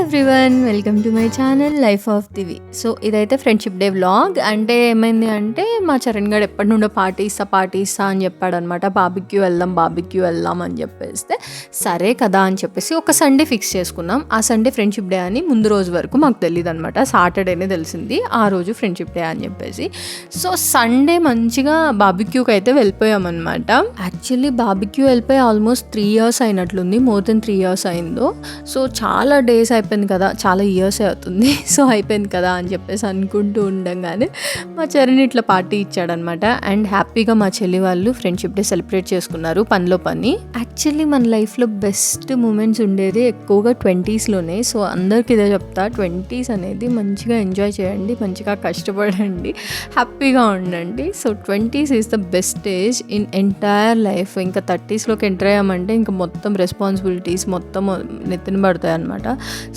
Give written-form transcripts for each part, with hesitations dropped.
Everyone, welcome to my channel life of Divi. So ఇదైతే friendship day vlog. అంటే ఏమైంది అంటే మా చరణ్ గారు ఎప్పటి నుండో పార్టీ ఇస్తా అని చెప్పాడనమాట. బార్బిక్యూ వెళ్దాం అని చెప్పేస్తే సరే కదా అని చెప్పేసి ఒక సండే ఫిక్స్ చేసుకున్నాం. ఆ సండే ఫ్రెండ్షిప్ డే అని ముందు రోజు వరకు మాకు తెలియదు అనమాట. సాటర్డేనే తెలిసింది ఆ రోజు ఫ్రెండ్షిప్ డే అని చెప్పేసి. సో సండే మంచిగా బార్బిక్యూకి అయితే వెళ్ళిపోయామన్నమాట. యాక్చువల్లీ బార్బిక్యూ వెళ్ళిపోయి ఆల్మోస్ట్ 3 years అయినట్లుంది, మోర్ దెన్ 3 years అయిందో. సో చాలా డేస్ అయిపోయింది కదా, చాలా ఇయర్స్ అవుతుంది. సో అయిపోయింది కదా అని చెప్పేసి అనుకుంటూ ఉండగానే మా చరణ్ ఇట్లా పార్టీ ఇచ్చాడనమాట. అండ్ హ్యాపీగా మా చెల్లి వాళ్ళు ఫ్రెండ్షిప్ డే సెలబ్రేట్ చేసుకున్నారు పనిలో పని. యాక్చువల్లీ మన లైఫ్లో బెస్ట్ మూమెంట్స్ ఉండేది ఎక్కువగా 20sలోనే. సో అందరికి ఇదే చెప్తా, 20s అనేది మంచిగా ఎంజాయ్ చేయండి, మంచిగా కష్టపడండి, హ్యాపీగా ఉండండి. So 20s is the best age in entire life. ఇంకా 30sలోకి ఎంటర్ అయ్యామంటే ఇంకా మొత్తం రెస్పాన్సిబిలిటీస్ మొత్తం నెత్తిన పడతాయి అనమాట.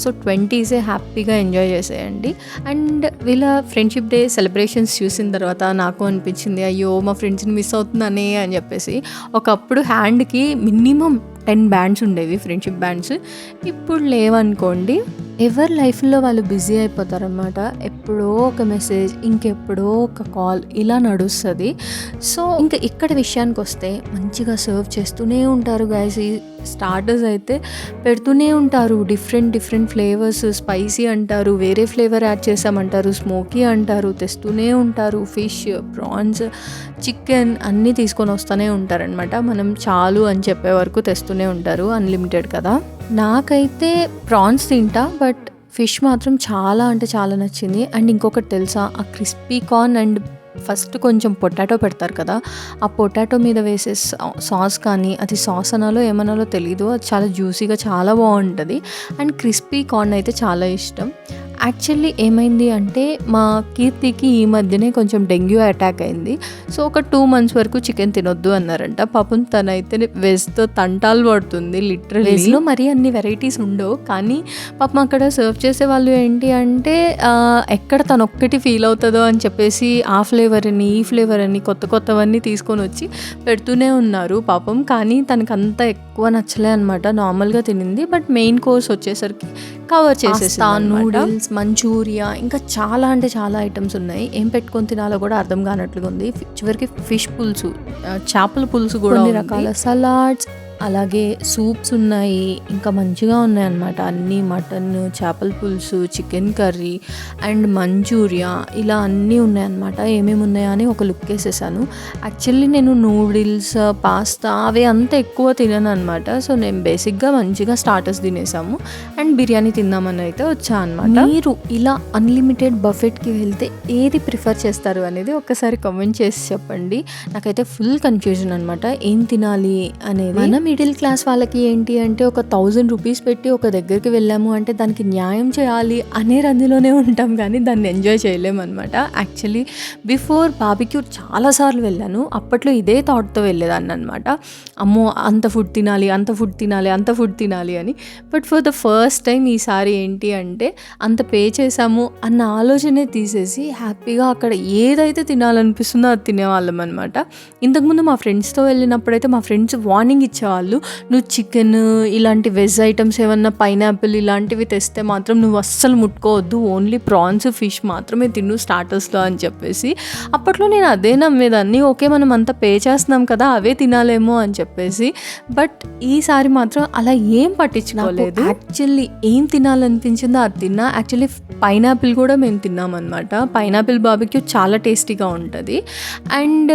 సో 20s హ్యాపీగా ఎంజాయ్ చేసేయండి. అండ్ వీళ్ళ ఫ్రెండ్షిప్ డే సెలబ్రేషన్స్ చూసిన తర్వాత నాకు అనిపించింది, అయ్యో మా ఫ్రెండ్స్ని మిస్ అవుతుందనే అని చెప్పేసి. ఒకప్పుడు హ్యాండ్కి మినిమం 10 బ్యాండ్స్ ఉండేవి, ఫ్రెండ్షిప్ బ్యాండ్స్. ఇప్పుడు లేవనుకోండి. ఎవరి లైఫ్లో వాళ్ళు బిజీ అయిపోతారనమాట. ఎప్పుడో ఒక మెసేజ్, ఇంకెప్పుడో ఒక కాల్, ఇలా నడుస్తుంది. సో ఇంకా ఇక్కడ విషయానికి వస్తే మంచిగా సర్వ్ చేస్తూనే ఉంటారు గైస్. ఈ స్టార్టర్స్ అయితే పెడుతూనే ఉంటారు, డిఫరెంట్ ఫ్లేవర్స్. స్పైసీ అంటారు, వేరే ఫ్లేవర్ యాడ్ చేసామంటారు, స్మోకీ అంటారు, తెస్తూనే ఉంటారు. ఫిష్, ప్రాన్స్, చికెన్ అన్నీ తీసుకొని వస్తూనే ఉంటారనమాట. మనం చాలు అని చెప్పే వరకు తెస్తూనే ఉంటారు, అన్లిమిటెడ్ కదా. నాకైతే ప్రాన్స్ తింటా, బట్ ఫిష్ మాత్రం చాలా అంటే చాలా నచ్చింది. అండ్ ఇంకొకటి తెలుసా, ఆ క్రిస్పీ కార్న్ అండ్ ఫస్ట్ కొంచెం పొటాటో పెడతారు కదా, ఆ పొటాటో మీద వేసే సాస్, కానీ అది సాస్ అనాలో ఏమనాలో తెలీదు, అది చాలా జ్యూసీగా చాలా బాగుంటుంది. అండ్ క్రిస్పీ కార్న్ అయితే చాలా ఇష్టం. యాక్చువల్లీ ఏమైంది అంటే మా కీర్తికి ఈ మధ్యనే కొంచెం డెంగ్యూ అటాక్ అయింది. సో ఒక 2 months వరకు చికెన్ తినొద్దు అన్నారంట. పాపం తనైతే వెజ్తో తంటాలు పడుతుంది లిటరల్లీ. వెజ్లో మరీ అన్ని వెరైటీస్ ఉండవు, కానీ పాపం అక్కడ సర్వ్ చేసే వాళ్ళు ఏంటి అంటే ఎక్కడ తను ఒక్కటి ఫీల్ అవుతుందో అని చెప్పేసి ఆ ఫ్లేవర్ అని ఈ ఫ్లేవర్ అని కొత్తవన్నీ తీసుకొని వచ్చి పెడుతూనే ఉన్నారు పాపం. కానీ తనకు అంత ఎక్కువ నచ్చలే అనమాట, నార్మల్గా తినింది. బట్ మెయిన్ కోర్స్ వచ్చేసరికి కవర్ చేసేస్తాను. నూడిల్స్, మంచూరియా, ఇంకా చాలా అంటే చాలా ఐటమ్స్ ఉన్నాయి. ఏం పెట్టుకొని తినాలో కూడా అర్థం కానట్లుగా ఉంది. చివరికి ఫిష్ పులుసు, చేపల పులుసు కూడా, కొన్ని రకాల సలాడ్స్, అలాగే సూప్స్ ఉన్నాయి. ఇంకా మంచిగా ఉన్నాయన్నమాట అన్నీ. మటన్, చేపల పులుసు, చికెన్ కర్రీ అండ్ మంచూరియా, ఇలా అన్నీ ఉన్నాయన్నమాట. ఏమేమి ఉన్నాయా అని ఒక లుక్ వేసేసాను. యాక్చువల్లీ నేను నూడిల్స్, పాస్తా అవి అంత ఎక్కువ తినను అనమాట. సో నేను బేసిక్గా మంచిగా స్టార్టర్స్ తినేసాము అండ్ బిర్యానీ తిందామని అయితే వచ్చా అనమాట. మీరు ఇలా అన్లిమిటెడ్ బఫెట్కి వెళ్తే ఏది ప్రిఫర్ చేస్తారు అనేది ఒక్కసారి కామెంట్ చేసి చెప్పండి. నాకైతే ఫుల్ కన్ఫ్యూజన్ అనమాట, ఏం తినాలి అనేది. మిడిల్ క్లాస్ వాళ్ళకి ఏంటి అంటే ఒక 1000 rupees పెట్టి ఒక దగ్గరికి వెళ్ళాము అంటే దానికి న్యాయం చేయాలి అనే రందిలోనే ఉంటాం, కానీ దాన్ని ఎంజాయ్ చేయలేము అనమాట. యాక్చువల్లీ బిఫోర్ బార్బిక్యూ చాలాసార్లు వెళ్ళాను. అప్పట్లో ఇదే థాట్తో వెళ్ళేదాన్ని అనమాట, అమ్మో అంత ఫుడ్ తినాలి అని. But for the first time ఈసారి ఏంటి అంటే అంత పే చేసాము అన్న ఆలోచనే తీసేసి హ్యాపీగా అక్కడ ఏదైతే తినాలనిపిస్తుందో అది తినేవాళ్ళం అనమాట. ఇంతకుముందు మా ఫ్రెండ్స్తో వెళ్ళినప్పుడైతే మా ఫ్రెండ్స్ వార్నింగ్ ఇచ్చేవాళ్ళు, నువ్వు చికెన్ ఇలాంటి వెజ్ ఐటమ్స్ ఏమన్నా పైనాపిల్ ఇలాంటివి తెస్తే మాత్రం నువ్వు అస్సలు ముట్టుకోవద్దు, ఓన్లీ ప్రాన్స్, ఫిష్ మాత్రమే తిను స్టార్టర్స్లో అని చెప్పేసి. అప్పట్లో నేను అదే నమ్మేదాన్ని, ఓకే మనం అంతా పే చేస్తున్నాం కదా అవే తినాలేమో అని చెప్పేసి. బట్ ఈసారి మాత్రం అలా ఏం పట్టించుకోలేదు. యాక్చువల్లీ ఏం తినాలనిపించిందో అది తిన్నా. యాక్చువల్లీ పైనాపిల్ కూడా మేము తిన్నామన్నమాట. పైనాపిల్ బార్బిక్యూ చాలా టేస్టీగా ఉంటుంది. అండ్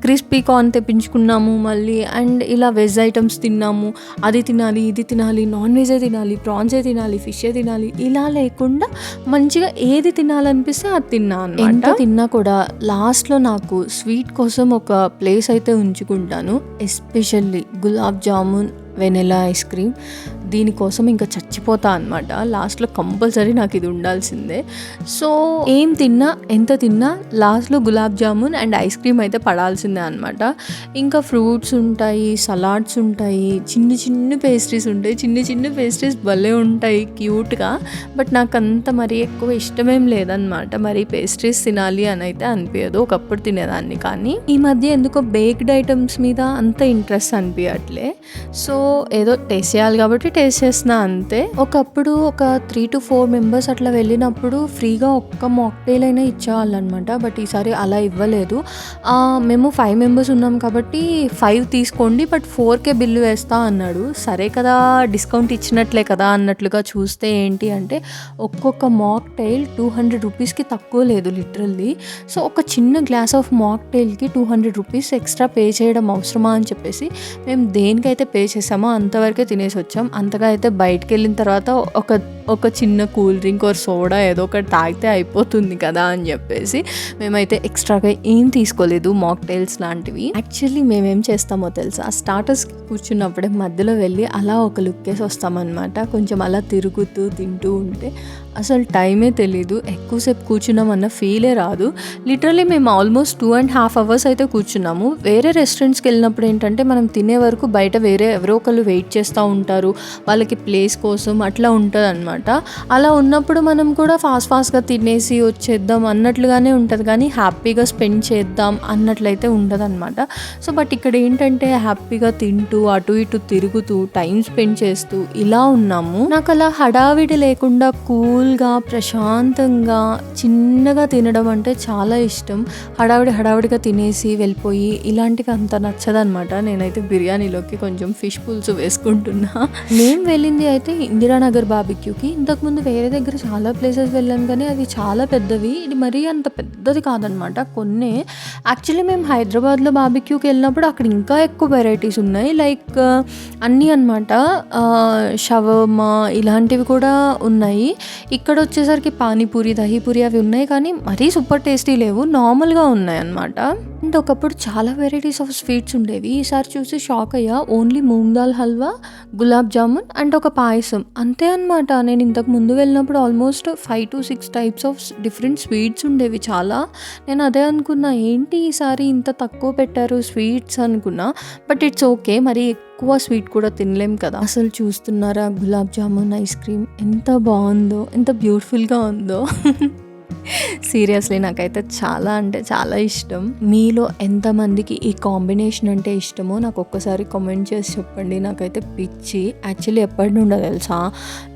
క్రిస్పీ కార్న్ తెప్పించుకున్నాము మళ్ళీ. అండ్ ఇలా వెజ్ ఐటమ్స్ తిన్నాము, అది తినాలి ఇది తినాలి, నాన్ వెజే తినాలి, ప్రాన్సే తినాలి, ఫిషే తినాలి, ఇలా లేకుండా మంచిగా ఏది తినాలనిపిస్తే అది తిన్నా అనమాట. ఎంత తిన్నా కూడా లాస్ట్లో నాకు స్వీట్ కోసం ఒక ప్లేస్ అయితే ఉంచుకుంటాను, especially gulab jamun, vanilla ice cream. దీనికోసం ఇంకా చచ్చిపోతా అనమాట. లాస్ట్లో కంపల్సరీ నాకు ఇది ఉండాల్సిందే. సో ఏం తిన్నా ఎంత తిన్నా లాస్ట్లో gulab jamun and ice cream అయితే పడాల్సిందే అనమాట. ఇంకా ఫ్రూట్స్ ఉంటాయి, సలాడ్స్ ఉంటాయి, చిన్న పేస్ట్రీస్ ఉంటాయి. చిన్న పేస్ట్రీస్ భలే ఉంటాయి క్యూట్గా. బట్ నాకు అంత మరీ ఎక్కువ ఇష్టమేం లేదనమాట, మరి పేస్ట్రీస్ తినాలి అని అయితే అనిపించదు. ఒకప్పుడు తినేదాన్ని, కానీ ఈ మధ్య ఎందుకో బేక్డ్ ఐటమ్స్ మీద అంత ఇంట్రెస్ట్ అనిపించట్లే. సో ఏదో టేస్ట్ చేయాలి కాబట్టి టేస్ట్ చేసిన అంతే. ఒకప్పుడు ఒక 3-4 మెంబర్స్ అట్లా వెళ్ళినప్పుడు ఫ్రీగా ఒక్క మాక్టైల్ అయినా ఇచ్చేవాళ్ళనమాట. బట్ ఈసారి అలా ఇవ్వలేదు. మేము 5 మెంబర్స్ ఉన్నాం కాబట్టి 5 తీసుకోండి బట్ 4కే బిల్లు వేస్తా అన్నాడు. సరే కదా, డిస్కౌంట్ ఇచ్చినట్లే కదా అన్నట్లుగా చూస్తే ఏంటి అంటే ఒక్కొక్క మాక్టైల్ 200 రూపీస్కి తక్కువ లేదు లిటరల్లీ. సో ఒక చిన్న గ్లాస్ ఆఫ్ మాక్టైల్కి 200 రూపీస్ ఎక్స్ట్రా పే చేయడం అవసరమా అని చెప్పేసి మేము దేనికైతే పే చేసామో అంతవరకే తినేసి వచ్చాం. అంతగా అయితే బయటకు వెళ్ళిన తర్వాత ఒక చిన్న కూల్ డ్రింక్ ఆర్ సోడా ఏదో ఒకటి తాగితే అయిపోతుంది కదా అని చెప్పేసి మేమైతే ఎక్స్ట్రాగా ఏం తీసుకోలేదు మాక్టైల్స్ లాంటివి. యాక్చువల్లీ మేమేం చేస్తామో తెలుసా, స్టార్టర్స్ కూర్చున్నప్పుడే మధ్యలో వెళ్ళి అలా ఒక లుక్ వేసి వస్తామన్నమాట. కొంచెం అలా తిరుగుతూ తింటూ ఉంటే అసలు టైమే తెలీదు, ఎక్కువసేపు కూర్చున్నామన్న ఫీలే రాదు. లిటరలీ మేము ఆల్మోస్ట్ 2.5 hours అయితే కూర్చున్నాము. వేరే రెస్టారెంట్స్కి వెళ్ళినప్పుడు ఏంటంటే మనం తినే వరకు బయట ఎవరో ఒకళ్ళు వెయిట్ చేస్తూ ఉంటారు, వాళ్ళకి ప్లేస్ కోసం అట్లా ఉంటుంది అనమాట. అలా ఉన్నప్పుడు మనం కూడా ఫాస్ట్గా తినేసి వచ్చేద్దాం అన్నట్లుగానే ఉంటుంది, కానీ హ్యాపీగా స్పెండ్ చేద్దాం అన్నట్లయితే ఉండదు అనమాట. సో బట్ ఇక్కడ ఏంటంటే హ్యాపీగా తింటూ అటు ఇటు తిరుగుతూ టైం స్పెండ్ చేస్తూ ఇలా ఉన్నాము. నాకు అలా హడావిడి లేకుండా కూల్గా ప్రశాంతంగా చిన్నగా తినడం అంటే చాలా ఇష్టం. హడావిడిగా తినేసి వెళ్ళిపోయి ఇలాంటివి అంత నచ్చదనమాట. నేనైతే బిర్యానీలోకి కొంచెం ఫిష్ పులుసు వేసుకుంటున్నా. మేము వెళ్ళింది అయితే ఇందిరానగర్ బార్బిక్యూకి. ఇంతకుముందు వేరే దగ్గర చాలా ప్లేసెస్ వెళ్ళాను కానీ అవి చాలా పెద్దవి, ఇది మరీ అంత పెద్దది కాదనమాట, కొన్ని. యాక్చువల్లీ మేము హైదరాబాద్లో బార్బిక్యూకి వెళ్ళినప్పుడు అక్కడ ఇంకా ఎక్కువ వెరైటీస్ ఉన్నాయి, లైక్ అన్నీ అనమాట. షవర్మా ఇలాంటివి కూడా ఉన్నాయి. ఇక్కడ వచ్చేసరికి పానీపూరి, దహీపూరి అవి ఉన్నాయి కానీ మరీ సూపర్ టేస్టీ లేవు, నార్మల్గా ఉన్నాయి అన్నమాట. అండ్ ఒకప్పుడు చాలా వెరైటీస్ ఆఫ్ స్వీట్స్ ఉండేవి. ఈసారి చూసి షాక్ అయ్యా. ఓన్లీ మూంగ్ దాల్ హల్వా, గులాబ్ జామున్ అండ్ ఒక పాయసం అంతే అనమాట. నేను ఇంతకు ముందు వెళ్ళినప్పుడు almost 5 to 6 types of different sweets ఉండేవి చాలా. నేను అదే అనుకున్నా, ఏంటి ఈసారి ఇంత తక్కువ పెట్టారు స్వీట్స్ అనుకున్నా. బట్ ఇట్స్ ఓకే, మరి ఎక్కువ స్వీట్ కూడా తినలేం కదా. అసలు చూస్తున్నారా గులాబ్ జామున్ ఐస్ క్రీమ్ ఎంత బాగుందో, ఎంత బ్యూటిఫుల్గా ఉందో. సీరియస్లీ నాకైతే చాలా అంటే చాలా ఇష్టం. మీలో ఎంతమందికి ఈ కాంబినేషన్ అంటే ఇష్టమో నాకు ఒక్కసారి కామెంట్ చేసి చెప్పండి. నాకైతే పిచ్చి. యాక్చువల్లీ ఎప్పటి నుండో తెలుసా,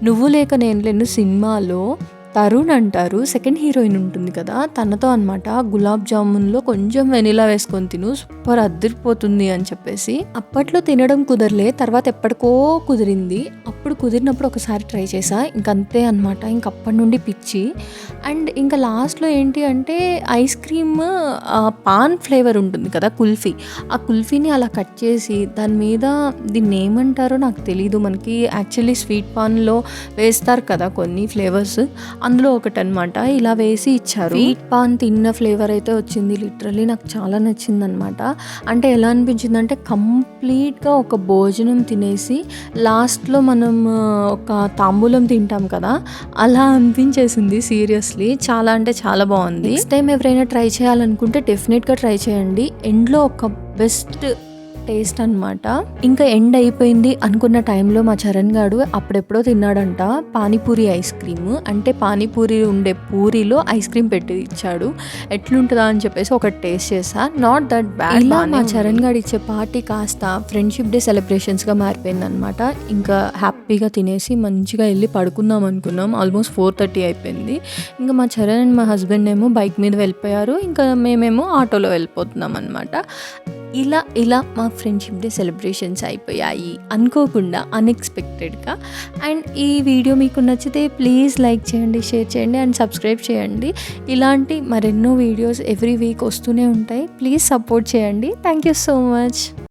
నువ్వు లేక నేను లేను సినిమాలో తరుణ్ అంటారు, సెకండ్ హీరోయిన్ ఉంటుంది కదా, తనతో అనమాట గులాబ్ జామున్లో కొంచెం వెనిలా వేసుకొని తిను, సూపర్ అదిరిపోతుంది అని చెప్పేసి. అప్పట్లో తినడం కుదరలే, తర్వాత ఎప్పటికో కుదిరింది. అప్పుడు కుదిరినప్పుడు ఒకసారి ట్రై చేసా, ఇంకంతే అనమాట. ఇంకప్పటి నుండి పిచ్చి. అండ్ ఇంకా లాస్ట్లో ఏంటి అంటే ఐస్ క్రీమ్ పాన్ ఫ్లేవర్ ఉంటుంది కదా, కుల్ఫీ. ఆ కుల్ఫీని అలా కట్ చేసి దాని మీద దీన్ని ఏమంటారో నాకు తెలీదు, మనకి యాక్చువల్లీ స్వీట్ పాన్లో వేస్తారు కదా కొన్ని ఫ్లేవర్స్, అందులో ఒకటి అనమాట. ఇలా వేసి ఇచ్చారు. స్వీట్ పాన్ తిన్న ఫ్లేవర్ అయితే వచ్చింది. లిటరల్లీ నాకు చాలా నచ్చింది అనమాట. అంటే ఎలా అనిపించింది అంటే కంప్లీట్గా ఒక భోజనం తినేసి లాస్ట్లో మనం ఒక తాంబూలం తింటాం కదా, అలా అనిపించేసింది. సీరియస్లీ చాలా అంటే చాలా బాగుంది. నెక్స్ట్ టైం ఎవరైనా ట్రై చేయాలనుకుంటే డెఫినెట్గా ట్రై చేయండి. ఎండ్లో ఒక బెస్ట్ టేస్ట్ అనమాట. ఇంకా ఎండ్ అయిపోయింది అనుకున్న టైంలో మా చరణ్ గాడు అప్పుడెప్పుడో తిన్నాడంట పానీపూరి ఐస్ క్రీమ్. అంటే పానీపూరి ఉండే పూరిలో ఐస్ క్రీమ్ పెట్టి ఇచ్చాడు. ఎట్లుంటుందా అని చెప్పేసి ఒకటి టేస్ట్ చేసా, నాట్ దట్ బ్యాడ్. ఇలా మా చరణ్ గాడు ఇచ్చే పార్టీ కాస్త ఫ్రెండ్షిప్ డే సెలబ్రేషన్స్గా మారిపోయింది అనమాట. ఇంకా హ్యాపీగా తినేసి మంచిగా వెళ్ళి పడుకుందాం అనుకున్నాం. ఆల్మోస్ట్ 4:30 అయిపోయింది. ఇంకా మా చరణ్ అండ్ మా హస్బెండ్ ఏమో బైక్ మీద వెళ్ళిపోయారు, ఇంకా మేమేమో ఆటోలో వెళ్ళిపోతున్నాం అనమాట. ఇలా మా ఫ్రెండ్షిప్ డే సెలబ్రేషన్స్ అయిపోయాయి అనుకోకుండా, అన్ఎక్స్పెక్టెడ్గా. అండ్ ఈ వీడియో మీకు నచ్చితే ప్లీజ్ లైక్ చేయండి, షేర్ చేయండి అండ్ సబ్స్క్రైబ్ చేయండి. ఇలాంటి మరెన్నో వీడియోస్ ఎవ్రీ వీక్ వస్తూనే ఉంటాయి. ప్లీజ్ సపోర్ట్ చేయండి. Thank you so much.